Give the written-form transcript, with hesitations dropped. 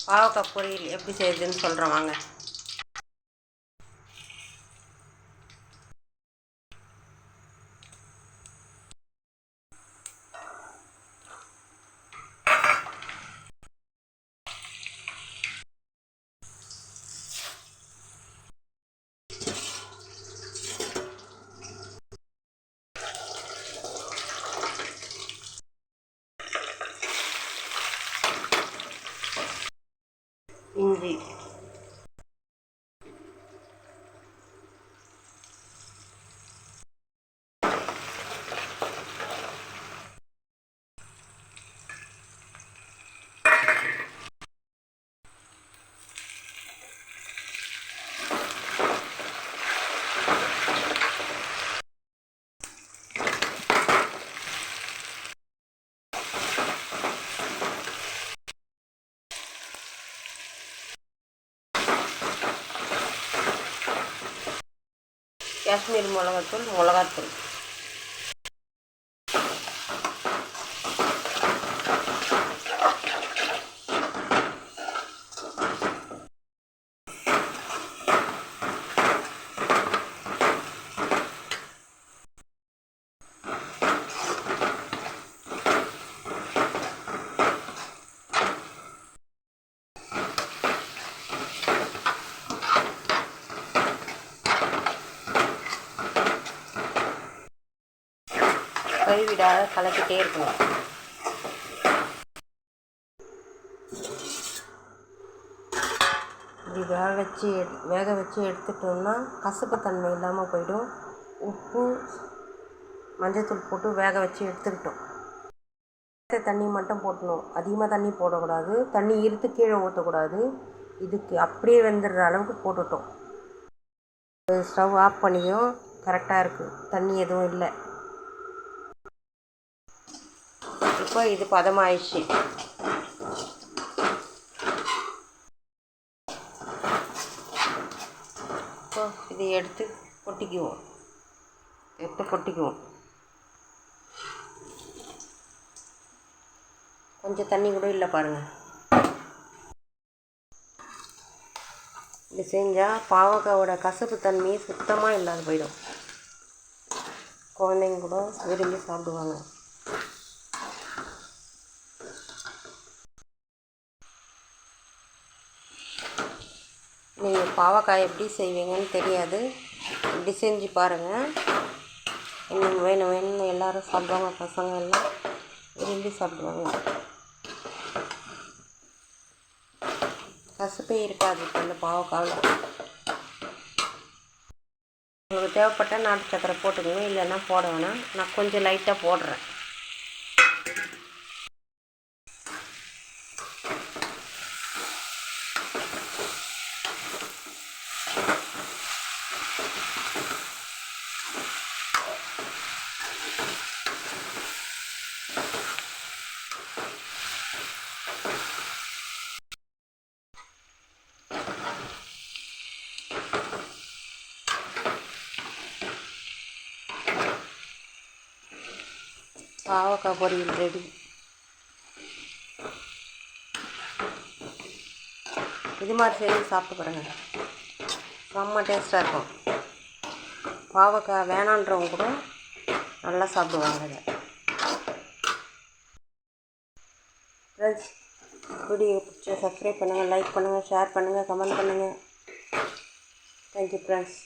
பாவக்காய் பொரியல் எப்படி செய்யுதுன்னு சொல்கிறேன் வாங்க. இஞ்சி, காஷ்மீர் மிளகாத்தூள், மிளகாத்தூள், கைவிடாத கலக்கிட்டே இருக்கணும். இப்படி வேக வச்சு எடுத்துட்டோம்னா கசப்பு தன்மை இல்லாமல் போயிடும். உப்பு மஞ்சத்தூள் போட்டு வேக வச்சு எடுத்துக்கிட்டோம். தண்ணி மட்டும் போட்டணும், அதிகமாக தண்ணி போடக்கூடாது, தண்ணி இருத்து கீழே ஊற்றக்கூடாது. இதுக்கு அப்படியே வெந்துடுற அளவுக்கு போட்டுட்டோம். ஸ்டவ் ஆஃப் பண்ணியும் கரெக்டாக இருக்குது, தண்ணி எதுவும் இல்லை. இப்போ இது பதமாயிடுச்சு. இப்போ இதை எடுத்து கொட்டிக்குவோம். கொஞ்சம் தண்ணி கூட இல்லை பாருங்கள். இது செஞ்சால் பாவக்காயோட கசப்பு தன்மையே சுத்தமாக இல்லாத போயிடும். குழந்தைங்க கூட விரும்பி சாப்பிடுவாங்க. நீங்கள் பாவக்காய் எப்படி செய்வீங்கன்னு தெரியாது, இப்படி செஞ்சு பாருங்கள். இன்னும் வேணும்னு எல்லோரும் சாப்பிடுவாங்க, பசங்க எல்லாம் விரும்பி சாப்பிடுவாங்க. கசப்பே இருக்காது இப்போ இந்த பாவக்காயில். உங்களுக்கு தேவைப்பட்டால் நாட்டு சக்கரை போட்டுக்கோங்க, இல்லைன்னா போட வேணாம். நான் கொஞ்சம் லைட்டாக போடுறேன். பாவக்காய் பொரியல் ரெடி. இது மாதிரி செஞ்சு சாப்பிட்டு பாருங்கள், செம்ம டேஸ்ட்டாக இருக்கும். பாவக்காய் வேணான்றவங்க கூட நல்லா சாப்பிடுவாங்க. அதை ஃப்ரெண்ட்ஸ், வீடியோ பிடிச்சா சப்ஸ்கிரைப் பண்ணுங்கள், லைக் பண்ணுங்கள், ஷேர் பண்ணுங்கள், கமெண்ட் பண்ணுங்கள். Thank you friends.